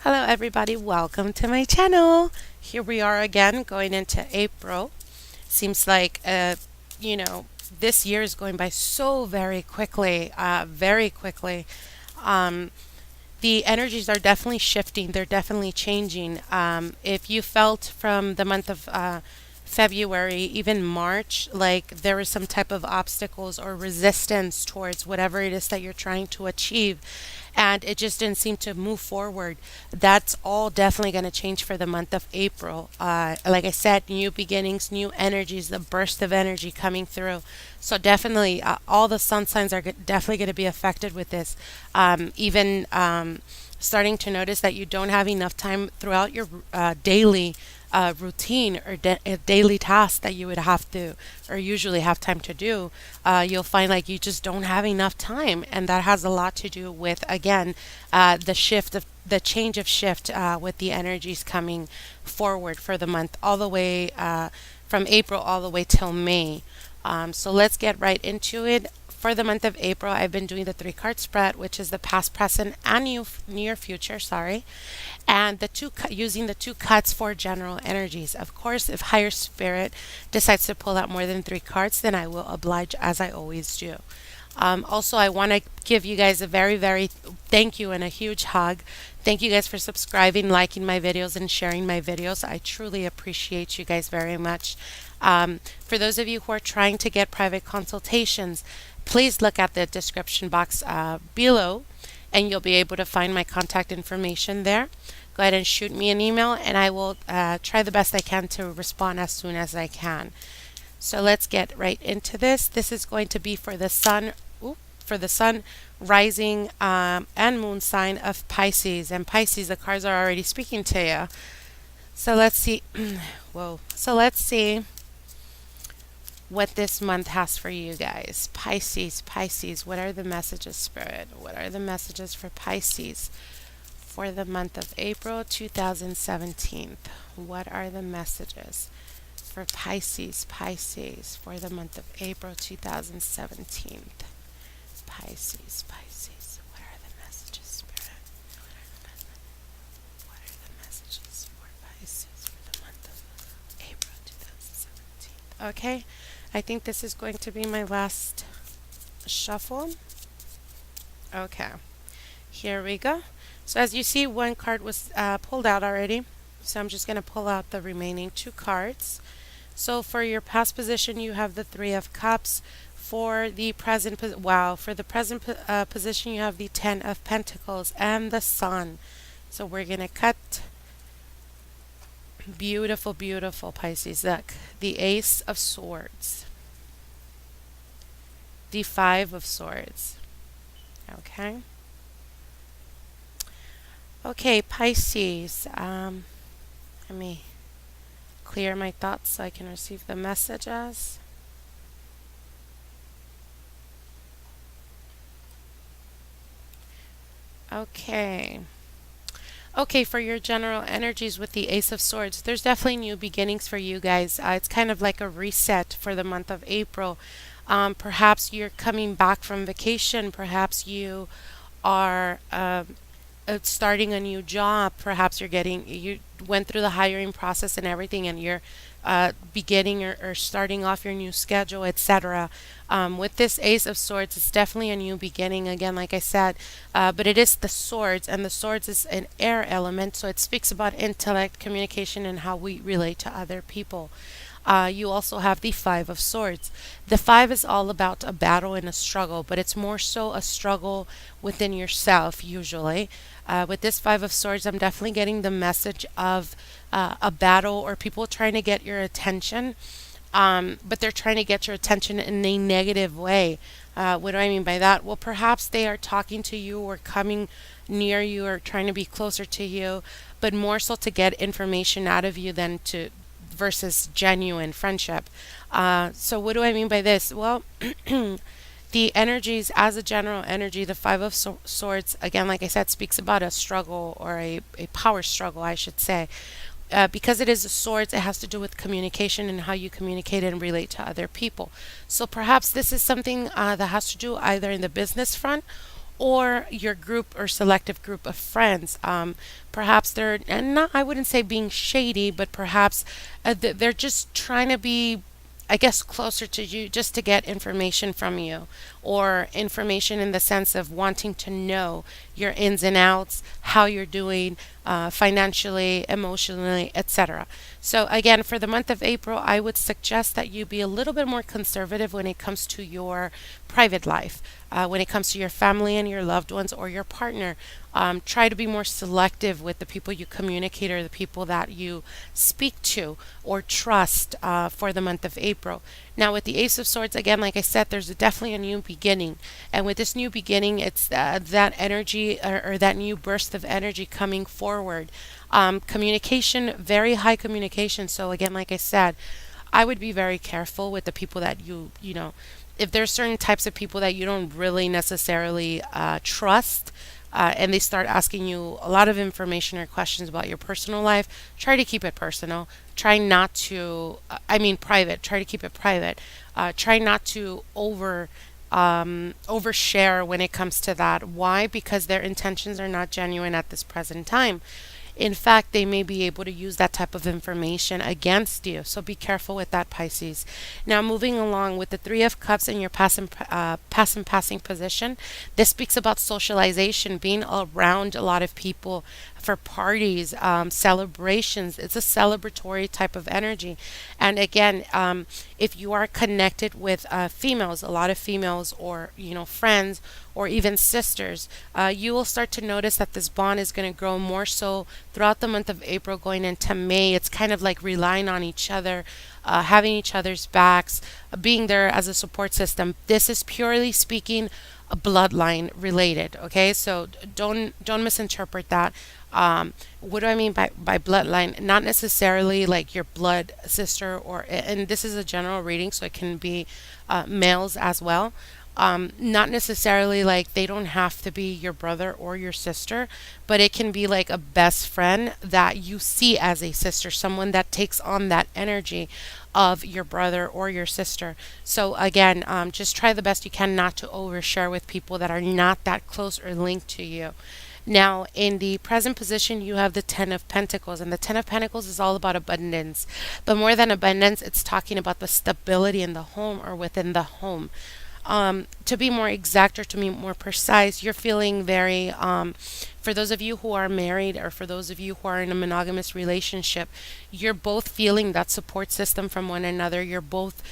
Hello everybody, welcome to my channel. Here we are again going into April. Seems like you know, this year is going by so very quickly, Um, the energies are definitely shifting, they're definitely changing. If you felt from the month of February, even March, like there was some type of obstacles or resistance towards whatever it is that you're trying to achieve, and it just didn't seem to move forward. That's all definitely going to change for the month of April. Like I said, new beginnings, new energies, the burst of energy coming through. So definitely, all the sun signs are definitely going to be affected with this. Even starting to notice that you don't have enough time throughout your daily routine or daily task that you would have to or usually have time to do. You'll find like you just don't have enough time, and that has a lot to do with again the shift of the change of shift with the energies coming forward for the month all the way from April all the way till May. So let's get right into it. For the month of April, I've been doing the 3 card spread, which is the past, present, and near future. Sorry, and using the 2 cuts for general energies. Of course, if Higher Spirit decides to pull out more than 3 cards, then I will oblige as I always do. Also, I want to give you guys a very thank you and a huge hug. Thank you guys for subscribing, liking my videos, and sharing my videos. I truly appreciate you guys very much. For those of you who are trying to get private consultations, please look at the description box below, and you'll be able to find my contact information there. Go ahead and shoot me an email, and I will try the best I can to respond as soon as I can. So let's get right into this. This is going to be for the sun, rising, and moon sign of Pisces. And Pisces, the cards are already speaking to you. So let's see. Whoa. So let's see what this month has for you guys. Pisces, what are the messages, Spirit? What are the messages for Pisces for the month of April 2017? What are the messages for Pisces for the month of April 2017? Pisces, what are the messages, Spirit? What are the messages for Pisces for the month of April 2017? Okay, I think this is going to be my last shuffle. Okay, here we go. So as you see, 1 card was pulled out already. So I'm just going to pull out the remaining 2 cards. So for your past position, you have the 3 of Cups. For the present, position, you have the 10 of Pentacles and the Sun. So we're going to cut. Beautiful, Pisces. Look, the Ace of Swords, the 5 of Swords. Okay. Okay, Pisces. Let me clear my thoughts so I can receive the messages. Okay. Okay, for your general energies with the Ace of Swords, there's definitely new beginnings for you guys. It's kind of like a reset for the month of April. Perhaps you're coming back from vacation. Perhaps you are starting a new job. Perhaps you went through the hiring process and everything, and you're beginning or starting off your new schedule, etc. With this Ace of Swords, it's definitely a new beginning again, like I said, but it is the swords, and the swords is an air element, so it speaks about intellect, communication, and how we relate to other people. You also have the 5 of Swords. The 5 is all about a battle and a struggle, but it's more so a struggle within yourself usually. With this 5 of Swords, I'm definitely getting the message of a battle or people trying to get your attention, but they're trying to get your attention in a negative way. What do I mean by that? Well, perhaps they are talking to you or coming near you or trying to be closer to you, but more so to get information out of you than to versus genuine friendship. So what do I mean by this? Well, the energies as a general energy, the 5 of Swords, again, like I said, speaks about a struggle or a power struggle, I should say. Because it is swords, it has to do with communication and how you communicate and relate to other people. So perhaps this is something that has to do either in the business front or your group or selective group of friends. Perhaps they're, and not, I wouldn't say being shady, but perhaps they're just trying to be, I guess, closer to you just to get information from you, or information in the sense of wanting to know your ins and outs, how you're doing financially, emotionally, etc. So, again, for the month of April, I would suggest that you be a little bit more conservative when it comes to your private life, when it comes to your family and your loved ones or your partner. Try to be more selective with the people you communicate or the people that you speak to or trust for the month of April. Now, with the Ace of Swords, again, like I said, there's definitely a new beginning. And with this new beginning, it's that energy, or that new burst of energy coming forward. Communication, very high communication. So, again, like I said, I would be very careful with the people that if there's certain types of people that you don't really necessarily trust, and they start asking you a lot of information or questions about your personal life, try to keep it personal. Try not to, private. Try to keep it private. Try not to overshare when it comes to that. Why? Because their intentions are not genuine at this present time. In fact, they may be able to use that type of information against you. So be careful with that, Pisces. Now, moving along with the Three of Cups in your past and passing position, this speaks about socialization, being around a lot of people for parties, celebrations. It's a celebratory type of energy. And again, if you are connected with females, a lot of females, or friends, or even sisters, you will start to notice that this bond is going to grow more so throughout the month of April going into May. It's kind of like relying on each other, having each other's backs, being there as a support system. This is purely speaking bloodline related. Okay, so don't misinterpret that. What do I mean by bloodline? Not necessarily like your blood sister, and this is a general reading, so it can be males as well. Not necessarily like they don't have to be your brother or your sister, but it can be like a best friend that you see as a sister, someone that takes on that energy of your brother or your sister. So again, just try the best you can not to overshare with people that are not that close or linked to you. Now, in the present position, you have the Ten of Pentacles, and the Ten of Pentacles is all about abundance. But more than abundance, it's talking about the stability in the home or within the home. To be more exact or to be more precise, you're feeling very, for those of you who are married or for those of you who are in a monogamous relationship, you're both feeling that support system from one another. You're both,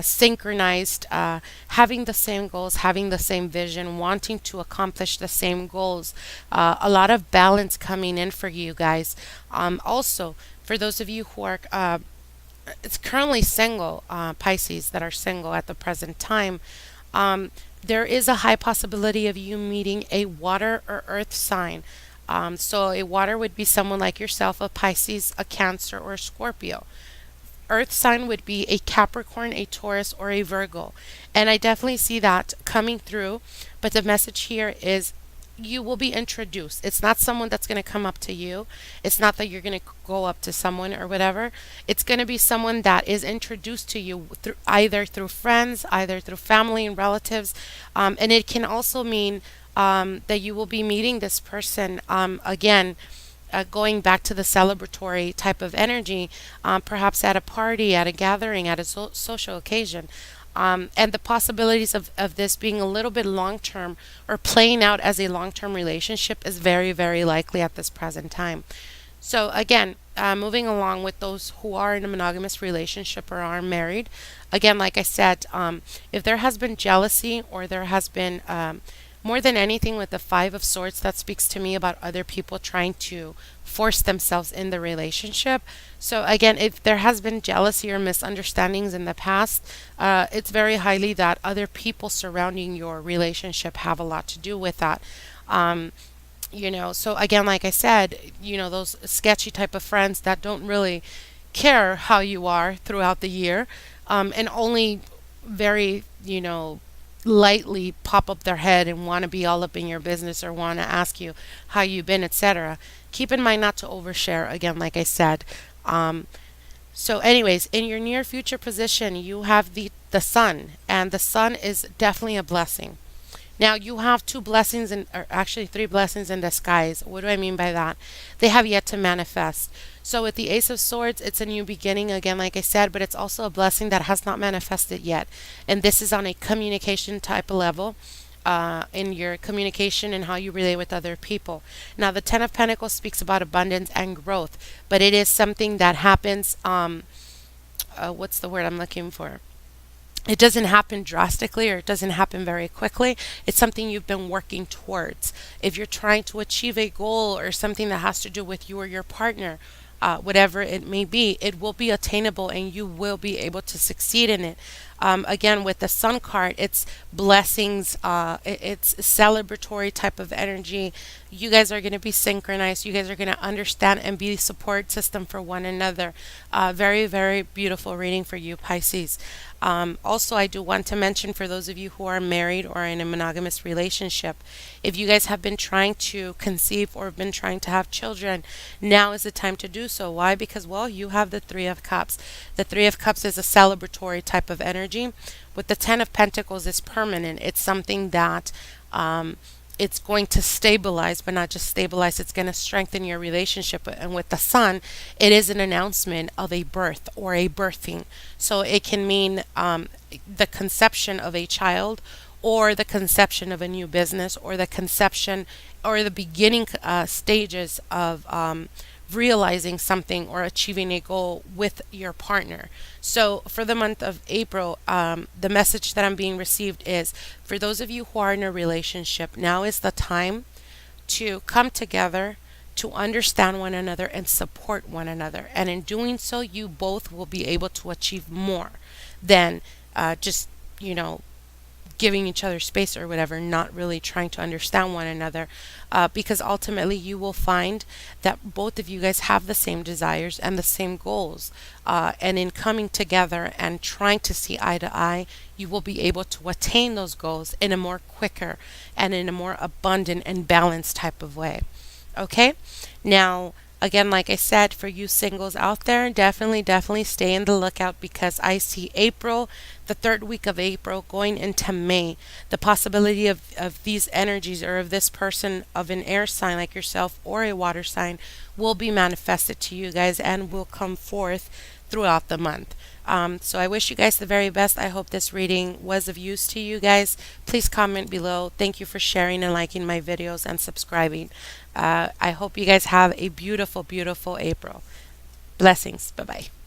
synchronized, having the same goals, having the same vision, wanting to accomplish the same goals. A lot of balance coming in for you guys. Also, for those of you who are it's currently single, Pisces that are single at the present time, there is a high possibility of you meeting a water or earth sign. So a water would be someone like yourself, a Pisces, a Cancer, or a Scorpio. Earth sign would be a Capricorn, a Taurus, or a Virgo. And I definitely see that coming through. But the message here is you will be introduced. It's not someone that's going to come up to you. It's not that you're going to go up to someone or whatever. It's going to be someone that is introduced to you through either through friends, either through family and relatives. And it can also mean that you will be meeting this person again. Going back to the celebratory type of energy, perhaps at a party, at a gathering, at a social occasion. And the possibilities of this being a little bit long term or playing out as a long term relationship is very, very likely at this present time. So, again, moving along with those who are in a monogamous relationship or are married, again, like I said, if there has been jealousy or there has been more than anything with the Five of Swords, that speaks to me about other people trying to force themselves in the relationship. So again, if there has been jealousy or misunderstandings in the past, it's very highly that other people surrounding your relationship have a lot to do with that. So again, like I said, those sketchy type of friends that don't really care how you are throughout the year, and only very, lightly pop up their head and want to be all up in your business or want to ask you how you've been, etc. Keep in mind not to overshare, again, like I said. So anyways, in your near future position, you have the sun, and the sun is definitely a blessing. Now you have two blessings or actually three blessings in disguise. What do I mean by that? They have yet to manifest. So with the Ace of Swords, it's a new beginning again, like I said, but it's also a blessing that has not manifested yet. And this is on a communication type of level. In your communication and how you relate with other people. Now, the Ten of Pentacles speaks about abundance and growth, but it is something that happens. What's the word I'm looking for? It doesn't happen drastically or it doesn't happen very quickly. It's something you've been working towards. If you're trying to achieve a goal or something that has to do with you or your partner, whatever it may be, it will be attainable and you will be able to succeed in it. Again, with the Sun card, it's blessings, it's celebratory type of energy. You guys are going to be synchronized. You guys are going to understand and be support system for one another. Very, very beautiful reading for you, Pisces. Also, I do want to mention for those of you who are married or in a monogamous relationship, if you guys have been trying to conceive or have been trying to have children, now is the time to do so. Why? Because, well, you have the Three of Cups. The Three of Cups is a celebratory type of energy. With the Ten of Pentacles, it's permanent. It's something that it's going to stabilize, but not just stabilize, it's going to strengthen your relationship. And with the Sun, it is an announcement of a birth or a birthing. So it can mean the conception of a child, or the conception of a new business, or the conception or the beginning stages of realizing something or achieving a goal with your partner. So for the month of April, the message that I'm being received is for those of you who are in a relationship, now is the time to come together, to understand one another and support one another. And in doing so, you both will be able to achieve more than just, giving each other space or whatever, not really trying to understand one another, because ultimately you will find that both of you guys have the same desires and the same goals. And in coming together and trying to see eye to eye, you will be able to attain those goals in a more quicker and in a more abundant and balanced type of way. Okay? Now, again, like I said, for you singles out there, definitely stay in the lookout, because I see April, the third week of April, going into May. The possibility of these energies or of this person of an air sign like yourself or a water sign will be manifested to you guys and will come forth throughout the month. So I wish you guys the very best. I hope this reading was of use to you guys. Please comment below. Thank you for sharing and liking my videos and subscribing. I hope you guys have a beautiful, beautiful April. Blessings. Bye-bye.